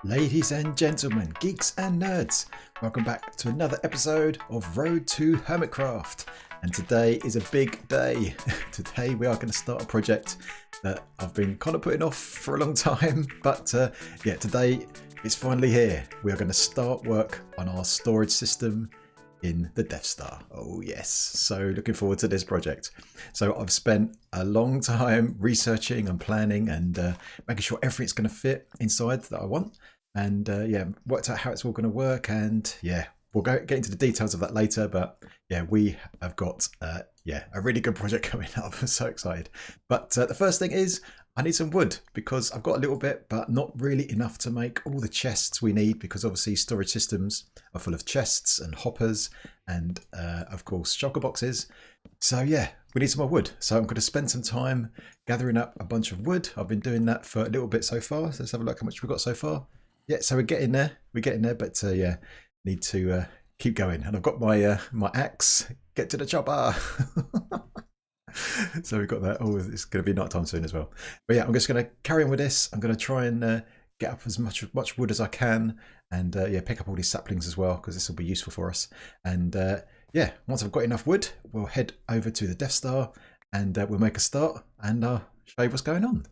Ladies and gentlemen, geeks and nerds, welcome back to another episode of Road to HermitCraft. And today is a big day. Today we are going to start a project that I've been kind of putting off for a long time, but today it's finally here. We are going to start work on our storage system in the Death Star. Oh yes, so looking forward to this project. So I've spent a long time researching and planning and making sure everything's going to fit inside that I want, and worked out how it's all going to work, and we'll get into the details of that later. But we have got a really good project coming up. I'm so excited. But the first thing is I need some wood, because I've got a little bit, but not really enough to make all the chests we need, because obviously storage systems are full of chests and hoppers and of course shulker boxes. So we need some more wood. So I'm going to spend some time gathering up a bunch of wood. I've been doing that for a little bit so far. So let's have a look how much we've got so far. Yeah, so we're getting there. But need to keep going. And I've got my my axe. Get to the chopper. So we've got that. Oh, it's going to be night time soon as well. But I'm just going to carry on with this. I'm going to try and get up as much wood as I can, and pick up all these saplings as well, because this will be useful for us. And once I've got enough wood, we'll head over to the Death Star, and we'll make a start, and show you what's going on.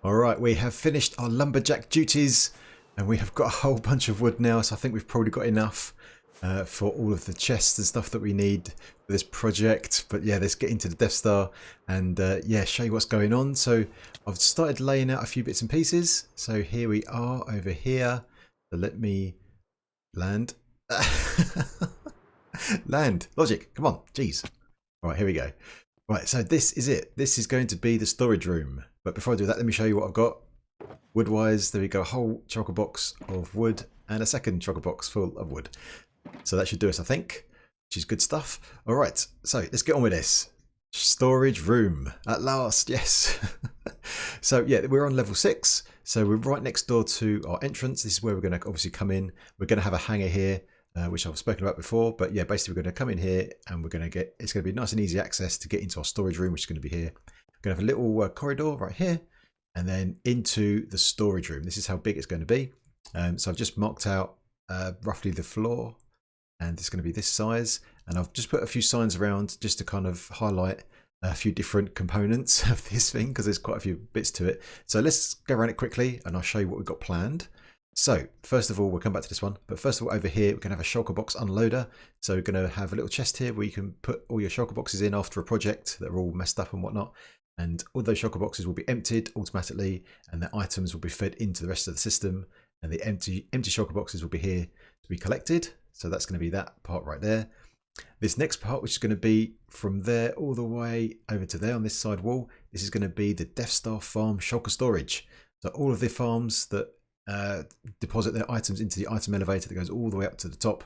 Alright, we have finished our lumberjack duties, and we have got a whole bunch of wood now, so I think we've probably got enough for all of the chests and stuff that we need for this project. But let's get into the Death Star and show you what's going on. So I've started laying out a few bits and pieces. So here we are over here. So let me land. Land. Logic, come on, jeez. Alright, here we go. Right, so this is it. This is going to be the storage room. But before I do that, let me show you what I've got. Wood-wise, there we go, a whole shulker box of wood and a second shulker box full of wood. So that should do us, I think, which is good stuff. All right, so let's get on with this. Storage room, at last, yes. So we're on level 6. So we're right next door to our entrance. This is where we're going to obviously come in. We're going to have a hangar here, which I've spoken about before. But basically we're going to come in here, and it's going to be nice and easy access to get into our storage room, which is going to be here. Going to have a little corridor right here, and then into the storage room. This is how big it's going to be. So I've just marked out roughly the floor, and it's going to be this size. And I've just put a few signs around just to kind of highlight a few different components of this thing, because there's quite a few bits to it. So let's go around it quickly, and I'll show you what we've got planned. So first of all, we'll come back to this one, but first of all, over here, we're going to have a shulker box unloader. So we're going to have a little chest here where you can put all your shulker boxes in after a project that are all messed up and whatnot. And all those shulker boxes will be emptied automatically, and the items will be fed into the rest of the system. And the empty shulker boxes will be here to be collected. So that's going to be that part right there. This next part, which is going to be from there all the way over to there on this side wall, this is going to be the Death Star farm shulker storage. So all of the farms that deposit their items into the item elevator that goes all the way up to the top.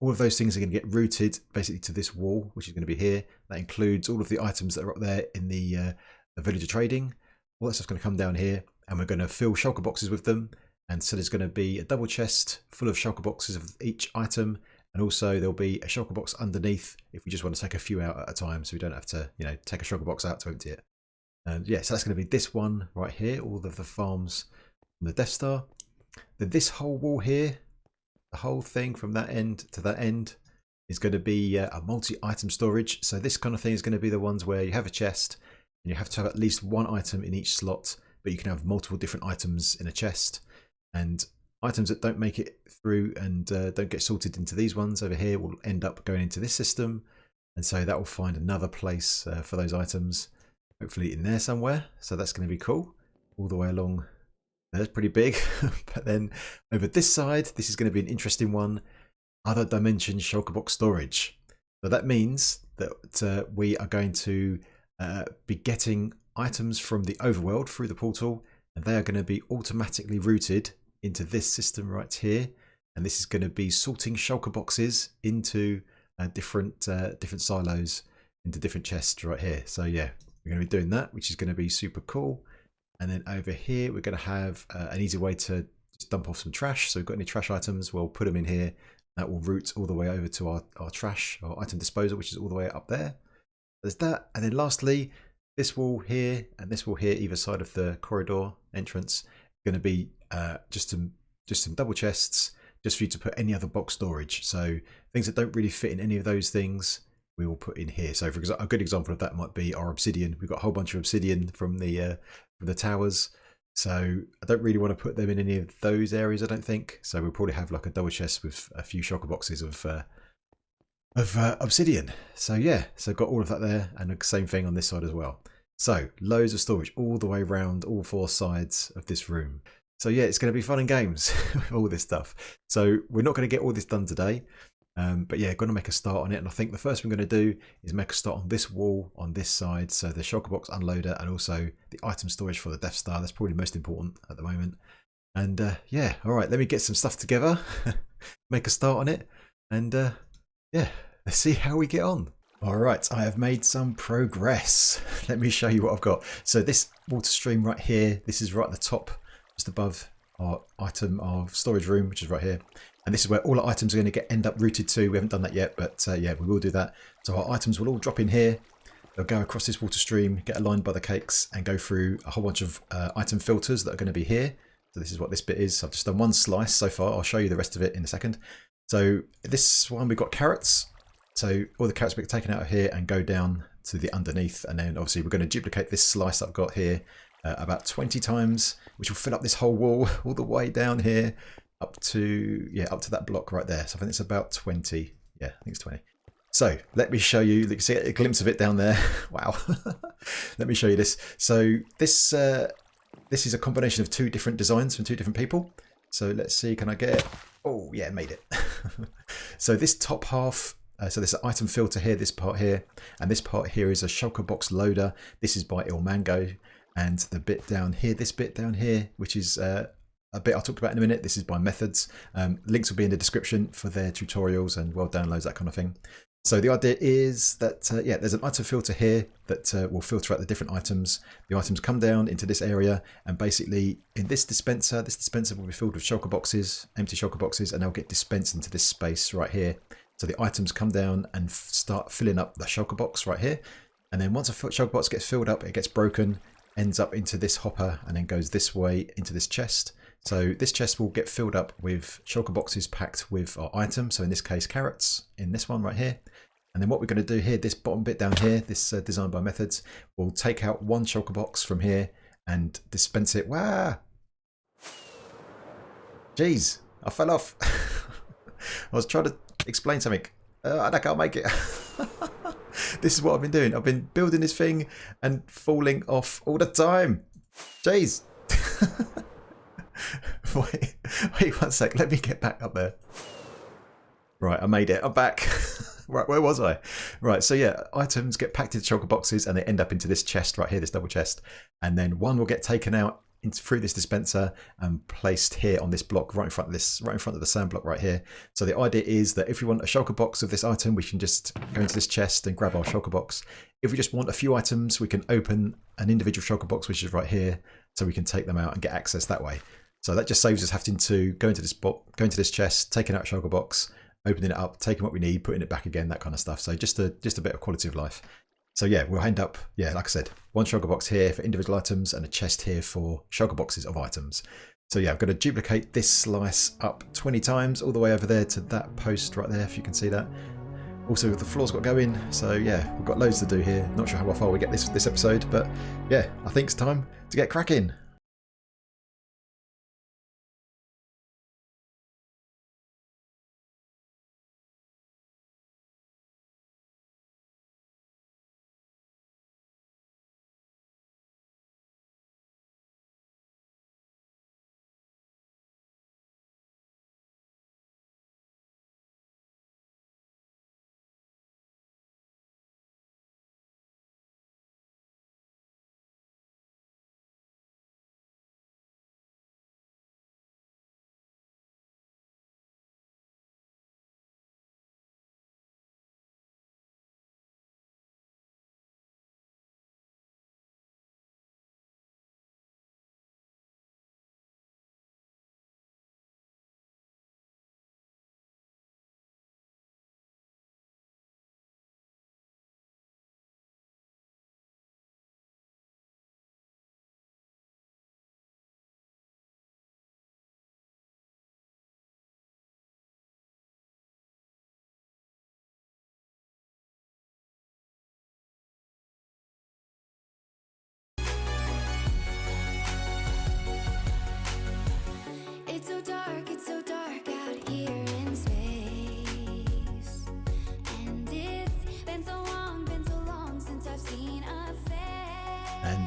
All of those things are going to get routed basically to this wall, which is going to be here. That includes all of the items that are up there in the villager trading. All that stuff's going to come down here, and we're going to fill shulker boxes with them. And so there's going to be a double chest full of shulker boxes of each item, and also there'll be a shulker box underneath if we just want to take a few out at a time, so we don't have to, take a shulker box out to empty it. And so that's going to be this one right here, all of the farms from the Death Star. Then this whole wall here, the whole thing from that end to that end, is going to be a multi-item storage. So this kind of thing is going to be the ones where you have a chest and you have to have at least one item in each slot, but you can have multiple different items in a chest. And items that don't make it through and don't get sorted into these ones over here will end up going into this system. And so that will find another place for those items, hopefully in there somewhere. So that's going to be cool all the way along. That's pretty big. But then over this side, this is going to be an interesting one. Other dimension shulker box storage. So that means that we are going to be getting items from the overworld through the portal, and they are going to be automatically routed into this system right here. and this is going to be sorting shulker boxes into different silos, into different chests right here. So yeah, we're going to be doing that, which is going to be super cool. And then over here, we're going to have an easy way to just dump off some trash. So we've got any trash items, we'll put them in here. That will route all the way over to our trash, our item disposal, which is all the way up there. There's that. And then lastly, this wall here and this wall here, either side of the corridor entrance, going to be just some double chests, just for you to put any other box storage. So things that don't really fit in any of those things, we will put in here. So for example, a good example of that might be our obsidian. We've got a whole bunch of obsidian from the towers. So I don't really want to put them in any of those areas, I don't think. So we'll probably have like a double chest with a few shulker boxes of obsidian. So yeah, so got all of that there, and the same thing on this side as well. So loads of storage all the way around all four sides of this room. So yeah, it's going to be fun and games with all this stuff. So we're not going to get all this done today. But yeah, going to make a start on it, and I think the first thing we're going to do is make a start on this wall on this side, so the shulker box unloader and also the item storage for the Death Star. That's probably most important at the moment. And yeah, all right, let me get some stuff together, make a start on it, and yeah, let's see how we get on. All right, I have made some progress. Let me show you what I've got. So this water stream right here, this is right at the top, just above our storage room, which is right here. And this is where all our items are going to end up routed to. We haven't done that yet, but yeah, we will do that. So our items will all drop in here. They'll go across this water stream, get aligned by the cakes, and go through a whole bunch of item filters that are going to be here. So this is what this bit is. I've just done one slice so far. I'll show you the rest of it in a second. So this one, we've got carrots. So all the carrots will get taken out of here and go down to the underneath. And then obviously we're going to duplicate this slice I've got here about 20 times, which will fill up this whole wall all the way down here. Up to that block right there. So I think it's about 20. Yeah, I think it's 20. So let me show you. You can see a glimpse of it down there. Wow. Let me show you this. So this is a combination of two different designs from two different people. So let's see. Can I get it? Oh yeah, made it. So this top half. So there's an item filter here. This part here, and this part here is a shulker box loader. This is by Il Mango, and the bit down here, this bit down here, which is a bit I'll talk about in a minute. This is by Methods. Links will be in the description for their tutorials and world downloads, that kind of thing. So the idea is that, yeah, there's an item filter here that will filter out the different items. The items come down into this area, and basically in this dispenser will be filled with shulker boxes, empty shulker boxes, and they'll get dispensed into this space right here. So the items come down and start filling up the shulker box right here. And then once a shulker box gets filled up, it gets broken, ends up into this hopper, and then goes this way into this chest. So this chest will get filled up with shulker boxes packed with our items. So in this case, carrots in this one right here. And then what we're going to do here, this bottom bit down here, this designed by Methods, we'll take out one shulker box from here and dispense it. Wow! Jeez, I fell off. I was trying to explain something. And I can't make it. This is what I've been doing. I've been building this thing and falling off all the time. Jeez. Wait 1 sec. Let me get back up there. Right, I made it. I'm back. Right, where was I? Right, so yeah, items get packed into shulker boxes and they end up into this chest right here, this double chest. And then one will get taken out through this dispenser and placed here on this block right in front of the sand block right here. So the idea is that if we want a shulker box of this item, we can just go into this chest and grab our shulker box. If we just want a few items, we can open an individual shulker box, which is right here, so we can take them out and get access that way. So that just saves us having to go into this chest, taking out a shulker box, opening it up, taking what we need, putting it back again, that kind of stuff. So just a bit of quality of life. So yeah, we'll end up, yeah, like I said, one shulker box here for individual items and a chest here for shulker boxes of items. So yeah, I'm going to duplicate this slice up 20 times all the way over there to that post right there, if you can see that. Also, the floor's got going, so yeah, we've got loads to do here. Not sure how far we get this episode, but yeah, I think it's time to get cracking.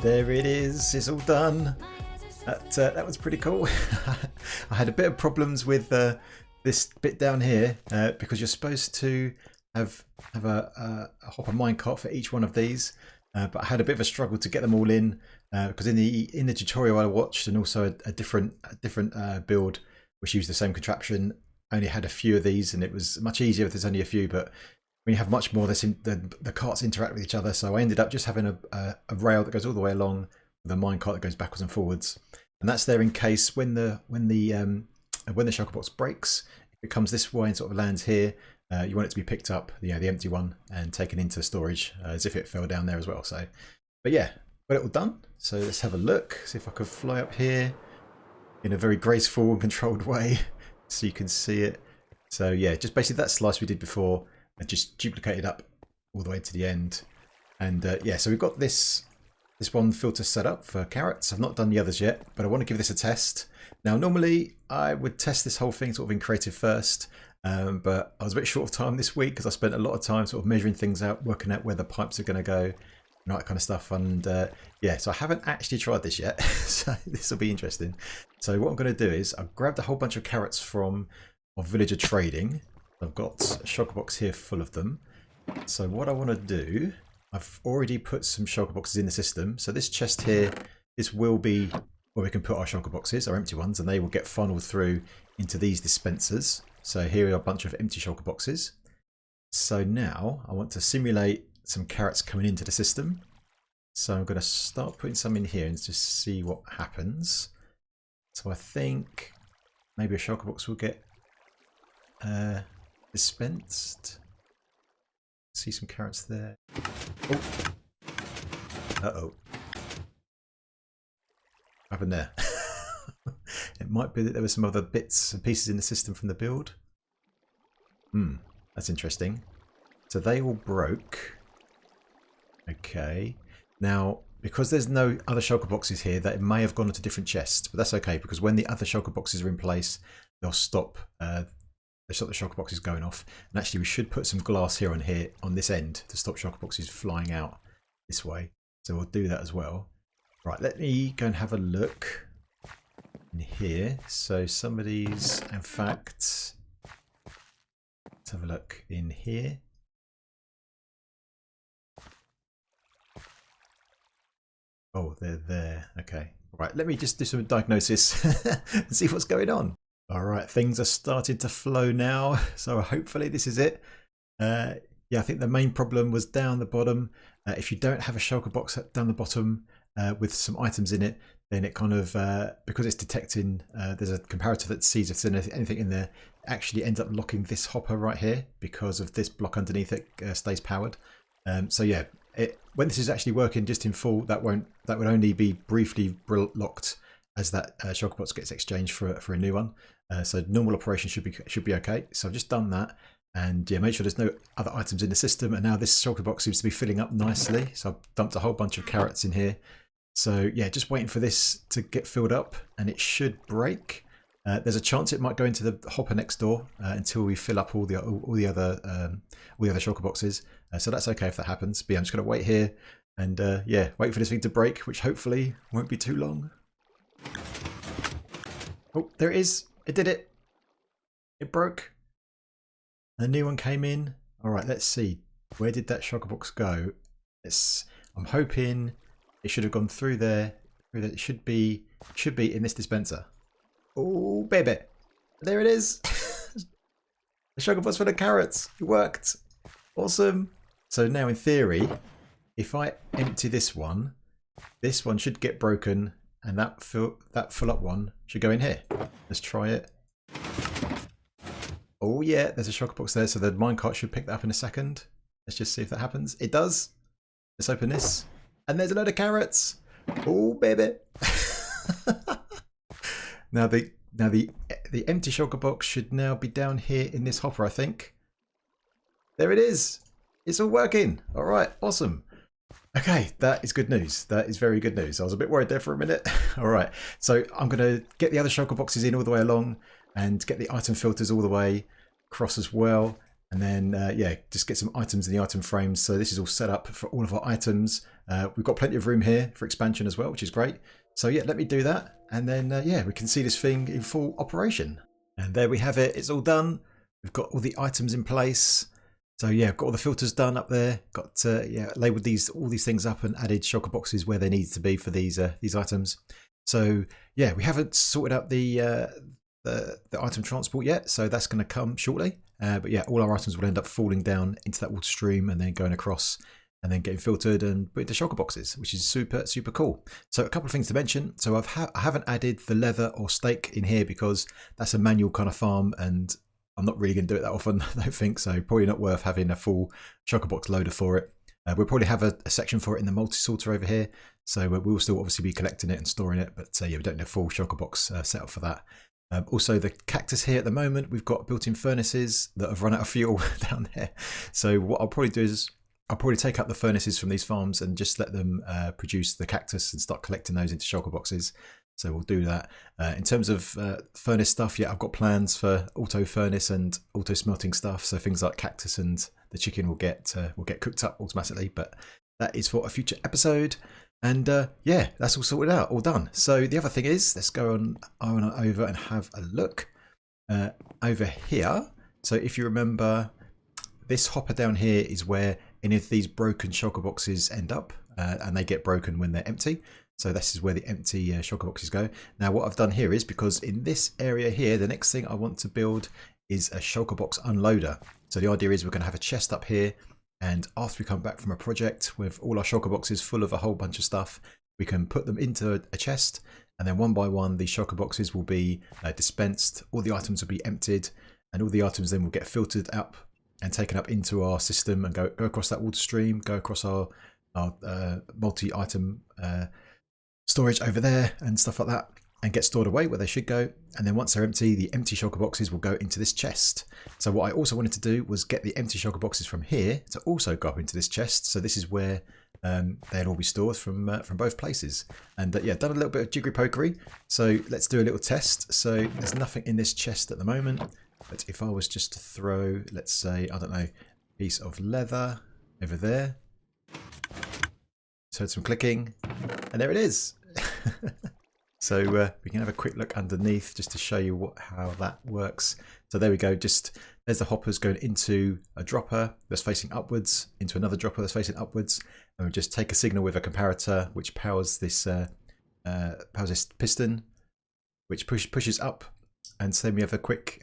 there it is. It's all done. That was pretty cool. I had a bit of problems with this bit down here because you're supposed to have a hopper minecart for each one of these, but I had a bit of a struggle to get them all in because in the tutorial I watched, and also a different build which used the same contraption, only had a few of these, and it was much easier if there's only a few. But when you have much more, the carts interact with each other. So I ended up just having a rail that goes all the way along with a minecart that goes backwards and forwards, and that's there in case when the shulkerbox breaks, if it comes this way and sort of lands here, you want it to be picked up, the empty one, and taken into storage as if it fell down there as well. So, but yeah, got it all done. So let's have a look, see if I could fly up here in a very graceful and controlled way so you can see it. So yeah, just basically that slice we did before, and just duplicated up all the way to the end. And yeah, so we've got this one filter set up for carrots. I've not done the others yet, but I want to give this a test. Now, normally I would test this whole thing sort of in creative first, but I was a bit short of time this week because I spent a lot of time sort of measuring things out, working out where the pipes are going to go, and all that kind of stuff. And yeah, so I haven't actually tried this yet, so this will be interesting. So what I'm going to do is I've grabbed a whole bunch of carrots from our villager trading. I've got a shulkerbox here full of them. So what I want to do, I've already put some shulkerboxes in the system. So this chest here, this will be where we can put our shulkerboxes, our empty ones, and they will get funneled through into these dispensers. So here are a bunch of empty shulkerboxes. So now I want to simulate some carrots coming into the system. So I'm going to start putting some in here and just see what happens. So I think maybe a shulkerbox will get dispensed. See some carrots there. Oh. Uh-oh. What happened there? It might be that there were some other bits and pieces in the system from the build. That's interesting. So they all broke. Okay. Now, because there's no other shulker boxes here, that it may have gone into different chests, but that's okay, because when the other shulker boxes are in place, they'll stop the shulker boxes going off. And actually, we should put some glass here on this end to stop shulker boxes flying out this way. So we'll do that as well. Right, let me go and have a look in here. So somebody's, in fact, let's have a look in here. Oh, they're there. Okay. Right, let me just do some diagnosis and see what's going on. All right, things are starting to flow now. So hopefully this is it. Yeah, I think the main problem was down the bottom. If you don't have a shulker box down the bottom with some items in it, then it kind of, because it's detecting, there's a comparator that sees if there's anything in there, actually ends up locking this hopper right here because of this block underneath it stays powered. So yeah, when this is actually working just in full, that would only be briefly locked as that shulker box gets exchanged for a new one. So normal operation should be okay. So I've just done that, and yeah, make sure there's no other items in the system. And now this shulker box seems to be filling up nicely. So I've dumped a whole bunch of carrots in here. So yeah, just waiting for this to get filled up, and it should break. There's a chance it might go into the hopper next door until we fill up all the other shulker boxes. So that's okay if that happens. But yeah, I'm just going to wait here and yeah, wait for this thing to break, which hopefully won't be too long. Oh, there it is. It did it. It broke. A new one came in. All right, let's see. Where did that shulker box go? I'm hoping it should have gone through there. It should be in this dispenser. Oh, baby. There it is. The shulker box for the carrots. It worked. Awesome. So now in theory, if I empty this one should get broken, and that full up one should go in here. Let's try it. Oh yeah, there's a shulker box there, so the minecart should pick that up in a second. Let's just see if that happens. It does. Let's open this. And there's a load of carrots. Oh baby. Now the empty shulker box should now be down here in this hopper, I think. There it is. It's all working. All right, awesome. Okay, that is good news. That is very good news. I was a bit worried there for a minute. All right, so I'm going to get the other shulker boxes in all the way along and get the item filters all the way across as well. And then, yeah, just get some items in the item frames. So this is all set up for all of our items. We've got plenty of room here for expansion as well, which is great. So yeah, let me do that. And then, yeah, we can see this thing in full operation. And there we have it. It's all done. We've got all the items in place. So yeah, I've got all the filters done up there. Got yeah, labelled all these things up and added shulker boxes where they need to be for these items. So yeah, we haven't sorted out the item transport yet, so that's going to come shortly. But yeah, all our items will end up falling down into that water stream and then going across and then getting filtered and put into shulker boxes, which is super cool. So a couple of things to mention. So I haven't added the leather or steak in here because that's a manual kind of farm and I'm not really going to do it that often, I don't think, so probably not worth having a full shulker box loader for it. We'll probably have a section for it in the multi-sorter over here, so we'll still obviously be collecting it and storing it, but yeah, we don't need a full shulker box set up for that. Also, the cactus here at the moment, we've got built-in furnaces that have run out of fuel down there. So what I'll probably do is I'll probably take up the furnaces from these farms and just let them produce the cactus and start collecting those into shulker boxes. So we'll do that. In terms of furnace stuff, yeah, I've got plans for auto furnace and auto smelting stuff. So things like cactus and the chicken will get cooked up automatically. But that is for a future episode. And yeah, that's all sorted out, all done. So the other thing is, let's go on over and have a look over here. So if you remember, this hopper down here is where any of these broken shulker boxes end up, and they get broken when they're empty. So this is where the empty shulker boxes go. Now what I've done here is, because in this area here, the next thing I want to build is a shulker box unloader. So the idea is we're going to have a chest up here, and after we come back from a project with all our shulker boxes full of a whole bunch of stuff, we can put them into a chest, and then one by one the shulker boxes will be dispensed, all the items will be emptied, and all the items then will get filtered up and taken up into our system and go across that water stream, go across our multi-item storage over there and stuff like that, and get stored away where they should go. And then once they're empty, the empty shulker boxes will go into this chest. So what I also wanted to do was get the empty shulker boxes from here to also go up into this chest. So this is where they'll all be stored from both places. And yeah, done a little bit of jiggery pokery. So let's do a little test. So there's nothing in this chest at the moment, but if I was just to throw, let's say, I don't know, a piece of leather over there, just heard some clicking, and there it is. So we can have a quick look underneath just to show you how that works. So there we go. Just there's the hoppers going into a dropper that's facing upwards, into another dropper that's facing upwards, and we just take a signal with a comparator which powers this piston, which pushes up, and so then we have a quick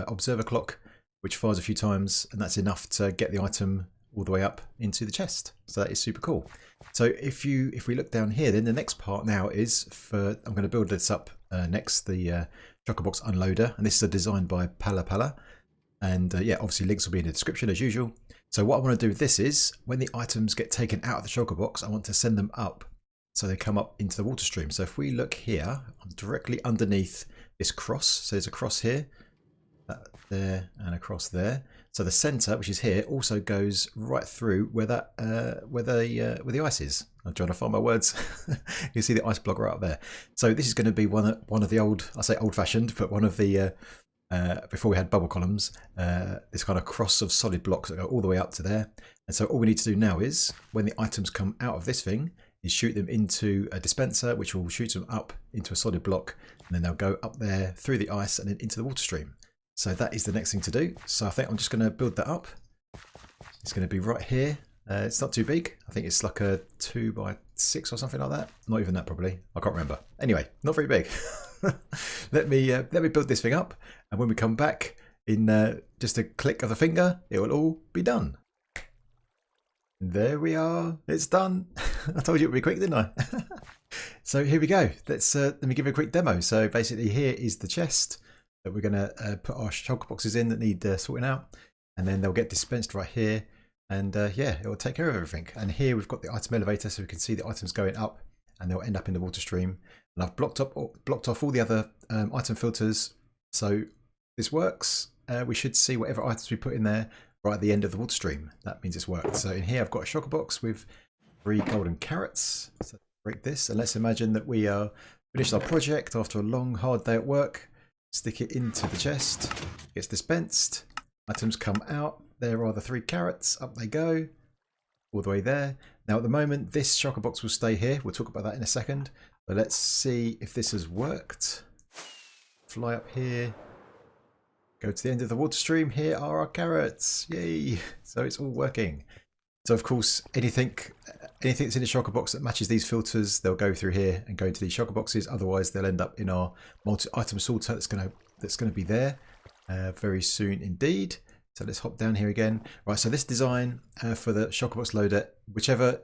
observer clock which fires a few times, and that's enough to get the item all the way up into the chest. So that is super cool. So if we look down here, then the next part now is I'm going to build this up next, the shulker box unloader, and this is designed by Pala, and yeah, obviously links will be in the description as usual. So what I want to do with this is, when the items get taken out of the shulker box, I want to send them up so they come up into the water stream. So if we look here, I'm directly underneath this cross. So there's a cross here, there, and across there. So the center, which is here, also goes right through where the ice is. I'm trying to find my words. You see the ice block right up there. So this is going to be one of the I say old-fashioned, but one of the before we had bubble columns. This kind of cross of solid blocks that go all the way up to there. And so all we need to do now is, when the items come out of this thing, is shoot them into a dispenser, which will shoot them up into a solid block, and then they'll go up there through the ice and then into the water stream. So that is the next thing to do. So I think I'm just going to build that up. It's going to be right here. It's not too big. I think it's like a 2x6 or something like that. Not even that, probably. I can't remember. Anyway, not very big. let me build this thing up, and when we come back, in just a click of the finger, it will all be done. And there we are. It's done. I told you it would be quick, didn't I? So here we go. Let me give you a quick demo. So basically, here is the chest that we're going to put our shulker boxes in that need sorting out, and then they'll get dispensed right here, and yeah, it will take care of everything. And here we've got the item elevator, so we can see the items going up, and they'll end up in the water stream. And I've blocked off all the other item filters, so this works. We should see whatever items we put in there right at the end of the water stream. That means it's worked. So in here I've got a shulker box with 3 golden carrots. So break this, and let's imagine that we are finished our project after a long hard day at work. Stick it into the chest, gets dispensed, Items come out. There are the 3 carrots. Up they go. All the way there. Now at the moment this shulker box will stay here. We'll talk about that in a second. But let's see if this has worked. Fly up here. Go to the end of the water stream. Here are our carrots. Yay! So it's all working. So of course anything that's in the shulker box that matches these filters, they'll go through here and go into these shulker boxes. Otherwise they'll end up in our multi-item sorter that's going to be there very soon indeed. So let's hop down here again. Right, so this design for the shulker box loader, whichever,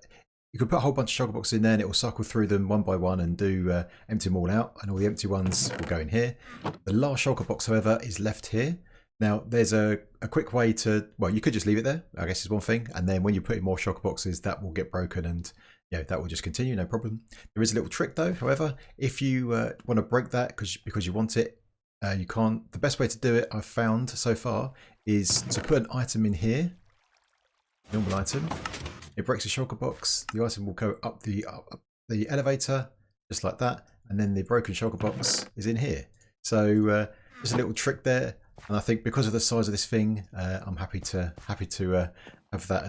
you can put a whole bunch of shulker boxes in there and it will cycle through them one by one and do empty them all out, and all the empty ones will go in here. The last shulker box, however, is left here. Now there's a quick way to, well, you could just leave it there, I guess is one thing, and then when you put in more shulker boxes that will get broken and that will just continue, no problem. There is a little trick though, however, if you want to break that because you want it, you can't. The best way to do it I've found so far is to put an item in here, normal item. It breaks the shulker box, the item will go up the elevator just like that, and then the broken shulker box is in here. So just a little trick there. And I think because of the size of this thing, I'm happy to have that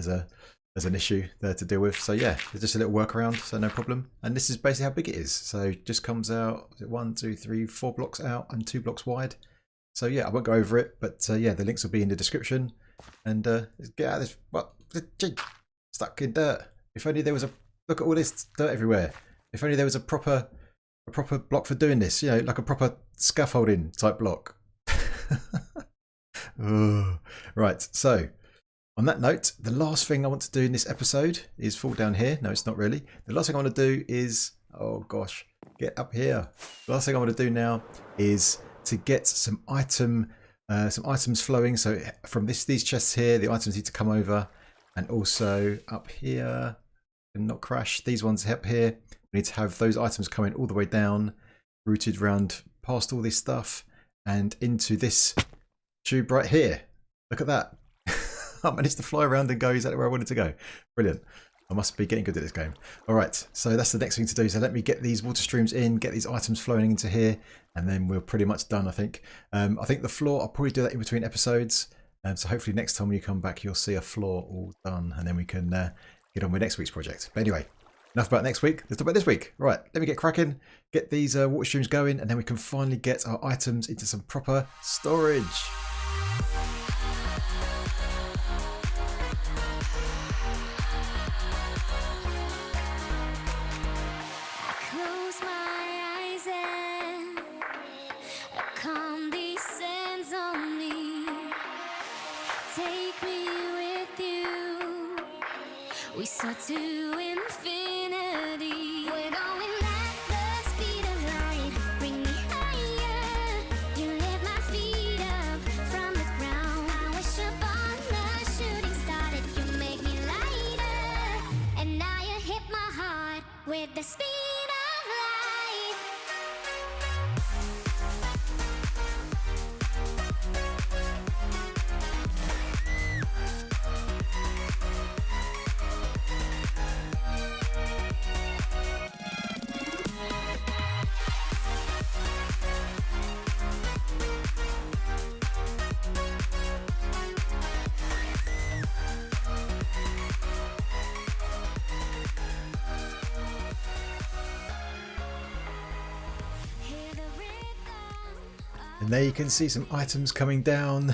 as an issue there to deal with. So yeah, it's just a little workaround, so no problem. And this is basically how big it is. So it just comes out, is it 1, 2, 3, 4 blocks out and 2 blocks wide. So yeah, I won't go over it, but yeah, the links will be in the description. And let's get out of this. What? Stuck in dirt. If only there was a, look at all this dirt everywhere. If only there was a proper block for doing this. Like a proper scaffolding type block. Right, so on that note, the last thing I want to do in this episode is fall down here. No, it's not really. The last thing I want to do is, oh gosh, get up here. The last thing I want to do now is to get some items flowing. So from these chests here, the items need to come over, and also up here and not crash. These ones up here, we need to have those items coming all the way down, routed round past all this stuff and into this tube right here. Look at that. I managed to fly around and go exactly where I wanted to go. Brilliant. I must be getting good at this game. All right, so that's the next thing to do. So let me get these water streams in, get these items flowing into here, and then we're pretty much done, I think. I think the floor, I'll probably do that in between episodes. So hopefully next time when you come back, you'll see a floor all done, and then we can get on with next week's project. But anyway, enough about next week. Let's talk about this week. Right, let me get cracking, get these water streams going, and then we can finally get our items into some proper storage. We soar to infinity. We're going at the speed of light. Bring me higher. You lift my feet up from the ground. I wish upon the shooting star that you make me lighter. And now you hit my heart with the speed of light. And there you can see some items coming down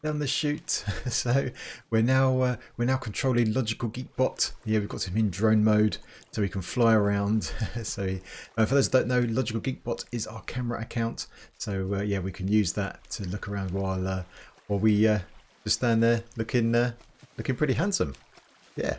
the chute. So we're now controlling Logical Geekbot. Yeah, we've got him in drone mode, so we can fly around. So for those that don't know, Logical Geekbot is our camera account. So yeah, we can use that to look around while we just stand there looking pretty handsome. Yeah.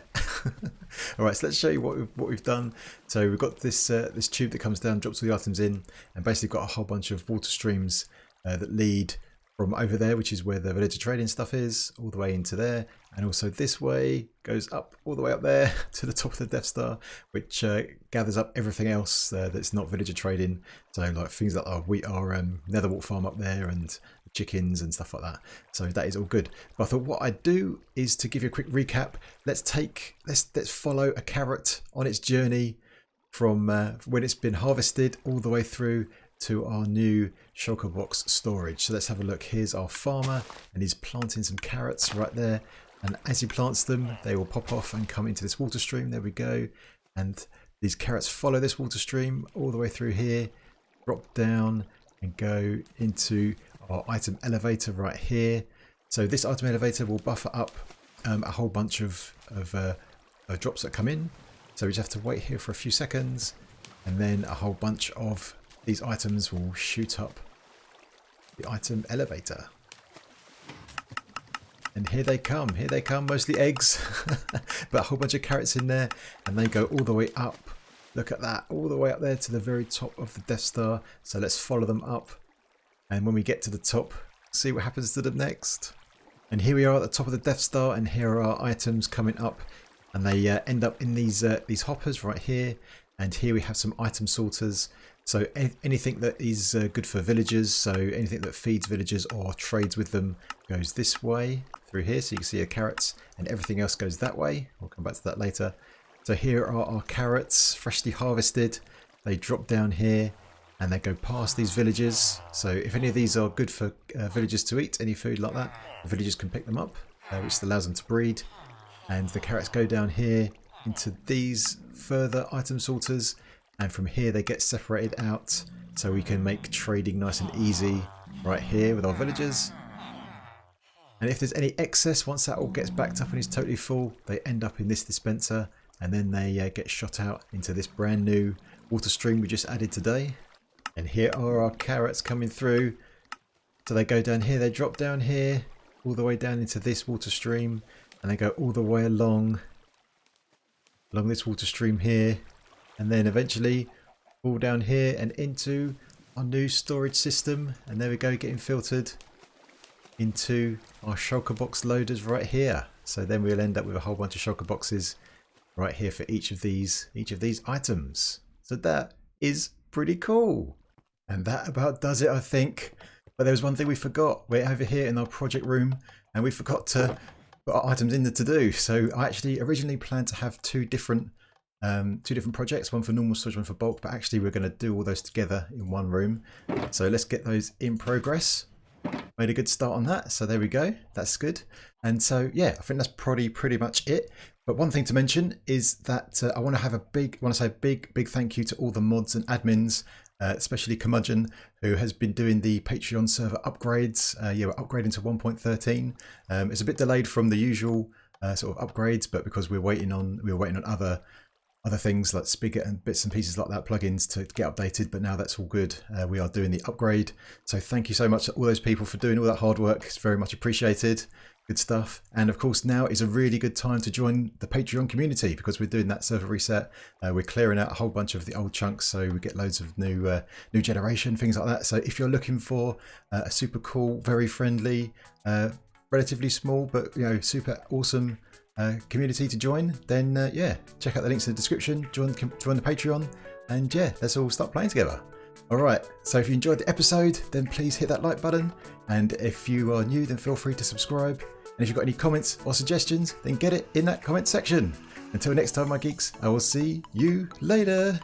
All right, so let's show you what we've done. So we've got this this tube that comes down, drops all the items in, and basically got a whole bunch of water streams that lead from over there, which is where the villager trading stuff is, all the way into there, and also this way goes up all the way up there to the top of the Death Star, which gathers up everything else that's not villager trading. So like things like our netherwart farm up there and chickens and stuff like that. So that is all good. But I thought what I'd do is to give you a quick recap. Let's follow a carrot on its journey from when it's been harvested all the way through to our new Shulkerbox storage. So let's have a look. Here's our farmer, and he's planting some carrots right there. And as he plants them, they will pop off and come into this water stream. There we go. And these carrots follow this water stream all the way through here, drop down and go into our item elevator right here. So this item elevator will buffer up a whole bunch of drops that come in. So we just have to wait here for a few seconds, and then a whole bunch of these items will shoot up the item elevator. And here they come, mostly eggs, but a whole bunch of carrots in there, and they go all the way up. Look at that, all the way up there to the very top of the Death Star. So let's follow them up, and when we get to the top, see what happens to them next. And here we are at the top of the Death Star, and here are our items coming up, and they end up in these hoppers right here. And here we have some item sorters. So anything that is good for villagers, so anything that feeds villagers or trades with them goes this way through here. So you can see the carrots, and everything else goes that way. We'll come back to that later. So here are our carrots, freshly harvested. They drop down here and they go past these villages. So if any of these are good for villagers to eat, any food like that, the villagers can pick them up, which allows them to breed. And the carrots go down here into these further item sorters, and from here they get separated out so we can make trading nice and easy right here with our villagers. And if there's any excess, once that all gets backed up and is totally full, they end up in this dispenser, and then they get shot out into this brand new water stream we just added today. And here are our carrots coming through. So they go down here, they drop down here, all the way down into this water stream, and they go all the way along this water stream here, and then eventually all down here and into our new storage system. And there we go, getting filtered into our Shulkerbox loaders right here. So then we'll end up with a whole bunch of shulker boxes right here for each of these items. So that is pretty cool. And that about does it, I think. But there was one thing we forgot. We're over here in our project room, and we forgot to put our items in the to-do. So I actually originally planned to have two different projects, one for normal storage, one for bulk, but actually we're going to do all those together in one room. So let's get those in progress. Made a good start on that, so there we go, that's good. And so yeah, I think that's probably pretty much it. But one thing to mention is that I want to say a big thank you to all the mods and admins, especially Curmudgeon, who has been doing the Patreon server upgrades. Yeah, we're upgrading to 1.13. It's a bit delayed from the usual sort of upgrades, but because we were waiting on other things like Spigot and bits and pieces like that, plugins to get updated, but now that's all good. We are doing the upgrade. So thank you so much to all those people for doing all that hard work. It's very much appreciated. Good stuff. And of course, now is a really good time to join the Patreon community, because we're doing that server reset. We're clearing out a whole bunch of the old chunks, so we get loads of new generation, things like that. So if you're looking for a super cool, very friendly, relatively small, but super awesome community to join, then yeah, check out the links in the description, join the Patreon, and yeah, let's all start playing together. Alright, so if you enjoyed the episode, then please hit that like button, and if you are new, then feel free to subscribe, and if you've got any comments or suggestions, then get it in that comment section. Until next time, my geeks, I will see you later.